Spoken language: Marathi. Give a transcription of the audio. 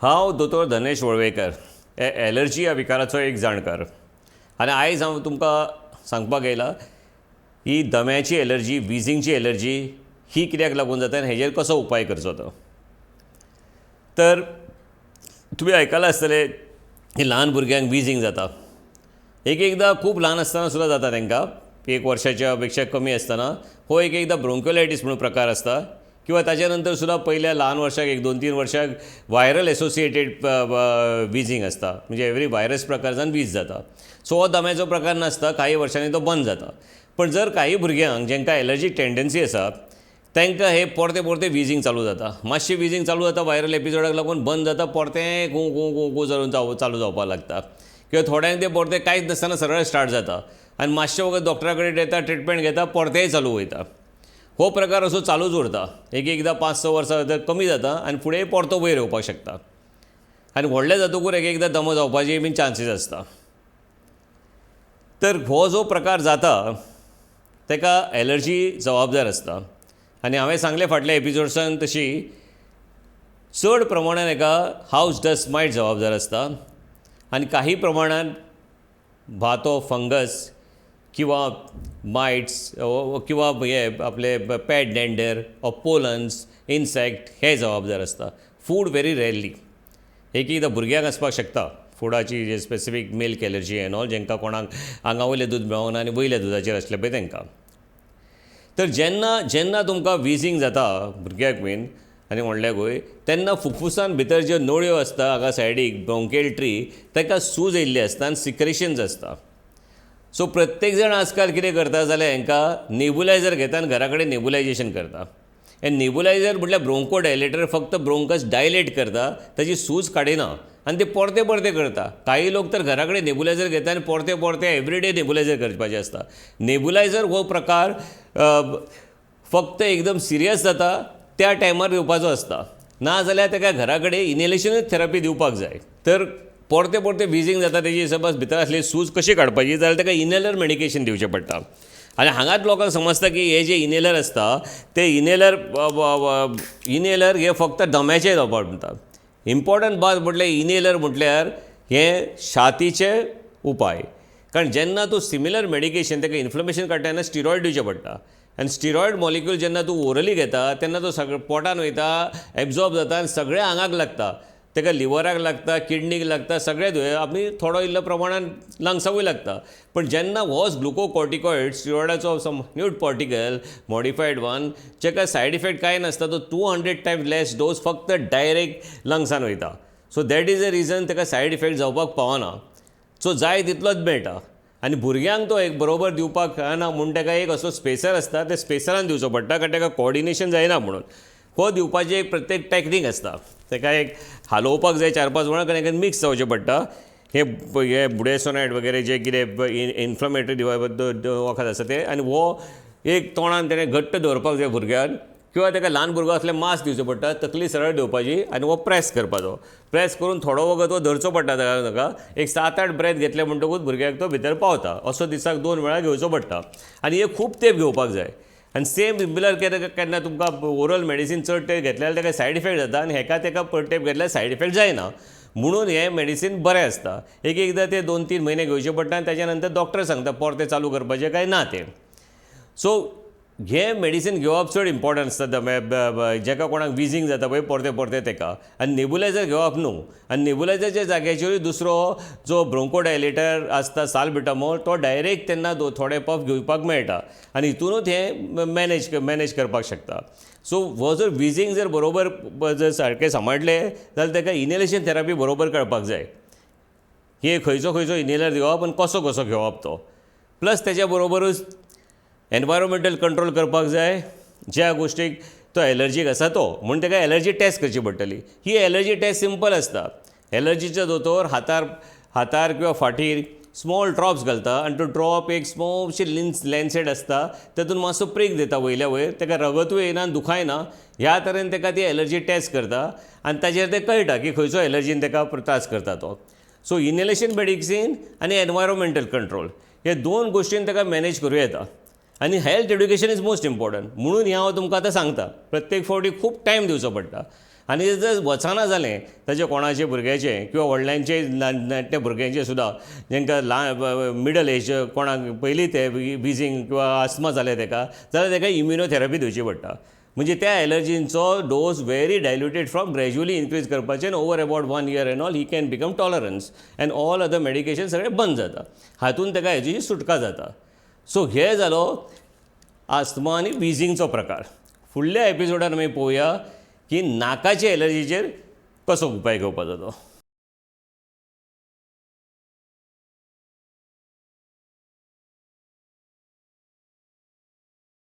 हांव दोतोर धनेश वळवयकर एलर्जी ह्या विकाराचो एक जाणकार आनी आयज हांव तुमकां सांगपाक येयला ही दम्याची एलर्जी विजींगची एलर्जी ही कित्याक लागून जाता आनी हेजेर कसो उपाय करचो तो. तर तुमी आयकलां आसतलें की ल्हान भुरग्यांक विजींग जाता. एकदां खूब ल्हान आसतना सुद्दां जाता तांकां 1 वर्साच्या पेक्षा कमी आसतना हो एकदां ब्रोंकोलायटीस म्हणून प्रकार आसता किंवा ताच्या नंतर सुद्दां पयल्या ल्हान वर्साक 1-2-3 वर्साक व्हायरल एसोसिएटेड विजींग आसता, म्हणजे एवरी व्हायरस प्रकार जावन वीज जाता. सो हो दम्याचो प्रकार नासता, काही वर्सांनी तो बंद जाता. पण जर काही भुरग्यांक जांकां एलर्जीक टेंडन्सी आसा तांकां हे परते परते विजींग चालू जाता. मातशें विजींग चालू जाता, व्हायरल एपिसोडाक लागून बंद जाता, परतें घू घू घू घू जावन चालू जावपाक लागता. किंवा थोड्यांक ते परते कांयच नासतना सरळ स्टार्ट जाता आनी मातशें वगत डॉक्टरा कडेन येता, ट्रिटमेंट घेता, परतेंय चालू वयता. हो प्रकार असो चालूच उरता. एकदां 5-6 वर्सां भितर कमी जाता आनी फुडें परतो वयर येवपाक शकता. आनी व्हडले जातकूर एकदां दमो जावपाचे बीन चान्सीस आसता. तर हो जो प्रकार जाता ताका एलर्जी जबाबदार आसता. आनी हांवें सांगलें फाटल्या एपिसोड्सान तशी चड प्रमाणान हेका हावस डस्ट मायट जबाबदार आसता आनी काही प्रमाणान भातो फंगस किंवा मायट्स किंवा हे आपले pet dander or pollens insect हे जबाबदार आसता. Food very rarely. एकदां भुरग्यांक आसपाक शकता फुडाची जे specific milk allergy and all, जांकां कोणाक आंगा वयलें दूद मेळोंक ना आनी वयल्या दुदाचेर आसलें पळय तांकां. तर जेन्ना तुमकां विजींग जाता भुरग्याक बीन आनी व्हडल्याकूय, तेन्ना फुफ्फुसान भितर ज्यो नळयो आसता हांगा सायडीक ब्रोंकेल ट्री ताका सूज येयल्ली आसता आनी सिक्रेशन्स आसता. सो प्रत्येक जाण आजकाल कितें करता जाल्यार हांकां नेबुलायझर घेता आनी घरा कडेन नेबुलायजेशन करता. हे नेबुलायझर म्हटल्यार ब्रोंको डायलेटर फक्त ब्रोंकस डायलेट करता, ताची सूज काडिना आनी ते परते परते करता. काही लोक तर घरा कडेन नेबुलायझर घेता आनी परते परते एवरीडे नेबुलायझर करपाचें आसता. नेबुलायझर हो प्रकार फक्त एकदम सिरियस जाता त्या टायमार दिवपाचो आसता, ना जाल्यार ताका घरा कडेन इनहेलेशनूच थेरपी दिवपाक जाय. तर परते परते विजींग जाता तेजी सपोज भितर आसली सूज कशी काडपाची जाल्यार ताका इनहेलर मेडिकेशन दिवचें पडटा. आनी हांगाच लोकांक समजता की हे जे इनहेलर आसता ते इनहेलर हे फक्त दम्याचे जावपाक म्हणटा. इम्पॉर्टंट बात म्हटल्यार इनहेलर म्हटल्यार हे छातीचे उपाय. कारण जेन्ना तूं सिमिलर मेडिकेशन ताका इन्फ्लमेशन काडटा तेन्ना स्टिरॉयड दिवचें पडटा आनी स्टिरॉयड मॉलिक्यूल जेन्ना तूं ओरली घेता तेन्ना तो सगळें पोटान वयता, एब्जॉर्ब जाता आनी सगळ्या आंगाक लागता. ताका लिवराक लागता, किडनीक लागता, सगळे आमी थोडो इल्लो प्रमाणान लंग्साकूय लागता. पण जेन्ना होच ग्लुकोकॉर्टिकॉइड स्टिरॉयडाचो सम न्यूड पार्टिकल मॉडिफायड वन जेका सायड इफेक्ट कांय नासता, तो 200 टायम्स लेस डोस फक्त डायरेक्ट लंग्सान वयता. So that is the region ताका सायड इफेक्ट जावपाक पावना. सो जाय तितलोच मेळटा. आनी भुरग्यांक तो एक बरोबर दिवपाक कळना म्हणून ताका एक असो स्पेसर आसता, ते स्पेसरान दिवचो पडटा कारण ताका कॉर्डिनेशन जायना म्हणून. हो दिवपाची एक प्रत्येक टॅक्नीक आसता. ताका एक हालोवपाक जाय 4-5 वरां आनी मिक्स जावचें पडटा. हे बुडेसोनायड वगैरे जे कितें इन्फ्लमेटरी वखद आसा ते, आनी हो एक तोंडान तेणें घट्ट दवरपाक जाय भुरग्याक, किंवा ताका ल्हान भुरगो असल्यार मास दिवचो पडटा, तकली सरळ दिवपाची आनी हो प्रेस करपाचो. प्रेस करून थोडो वगत हो धरचो पडटा ताका. एक 7-8 ब्रेथ घेतले म्हणटकूच भुरग्याक तो भितर पावता. असो दिसाक 2 वेळा घेवचो पडटा आनी हे खूब तेंप घेवपाक जाय. आनी सेम सिमिलर केन्ना तुमकां ओरल मेडिसीन चड तेंप घेतल्यार ताका सायड इफेक्ट जाता आनी हेका ताका तेंप घेतल्यार सायड इफेक्ट जायना. म्हणून हे मेडिसीन बरें आसता. एकदां ते 2-3 म्हयने घेवचे पडटा आनी ताच्या नंतर डॉक्टर सांगता परते चालू करपाचें काय ना तें. सो हे मेडिसीन घेवप चड इम्पॉर्टंट आसता जेका कोणाक विजींग जाता पळय परते परते ताका. आनी नेबुलायझर घेवप न्हू. आनी नेबुलायझरच्या जाग्याचेरूय दुसरो जो ब्रोंकोडायलेटर आसता साल्बिटामोल, तो डायरेक्ट तेन्ना थोडे पफ घेवपाक मेळटा आनी हितूनूच हे मॅनेज करपाक शकता. सो हो जर विजींग जर बरोबर जर सारकें सांबाळलें जाल्यार ताका इनहेलेशन थेरपी बरोबर कळपाक जाय. हे खंयचो इनहेलर दिवप आनी कसो घेवप तो. प्लस तेच्या बरोबरूच एनवायरमेंटल कंट्रोल करपाक जाय. ज्या गोश्टीक तो एलर्जीक आसा तो म्हणून ताका एलर्जी टेस्ट करची पडटली. ही एलर्जी टेस्ट सिंपल आसता. एलर्जीचो दोतोर हातार किंवा फाटीर स्मॉल ड्रॉप्स घालता आनी तो ड्रॉप एक स्मॉलशी लॅन्सेट आसता, तातूंत मातसो प्रीक दिता वयल्या वयर, ताका रगतूय येयना दुखायना. ह्या तरेन ताका ती एलर्जी टेस्ट करता आनी ताचेर तें कळटा की खंयचो एलर्जीन ताका त्रास करता तो. सो इनहेलेशन मेडिसीन आनी एनवायरमेंटल कंट्रोल हे 2 गोश्टीन ताका मॅनेज करूं येता. आनी health education is most important. म्हणून हांव तुमकां आतां सांगता प्रत्येक फावटी खूब टायम दिवचो पडटा. आनी जर वचना जालें ताचे कोणाचे भुरग्याचें किंवा व्हडल्यांचे नाट्य भुरग्यांचें सुद्दां जांकां मिडल एज कोणाक पयलीं ते विजींग किंवा आस्मा जालें ताका जाल्यार ताका इम्युनोथेरपी दिवची पडटा. म्हणजे त्या एलर्जींचो dose very diluted from gradually increase करपाचें over about 1 year and all he can become tolerance and all other medication सगळें बंद जाता. हातून ताका हेजी सुटका जाता. सो हे जालो आस्थमा आनी विजींगचो प्रकार. फुडल्या एपिसोडान आमी पळोवया की नाकाचे एलर्जीचेर कसो उपाय घेवपाचो तो.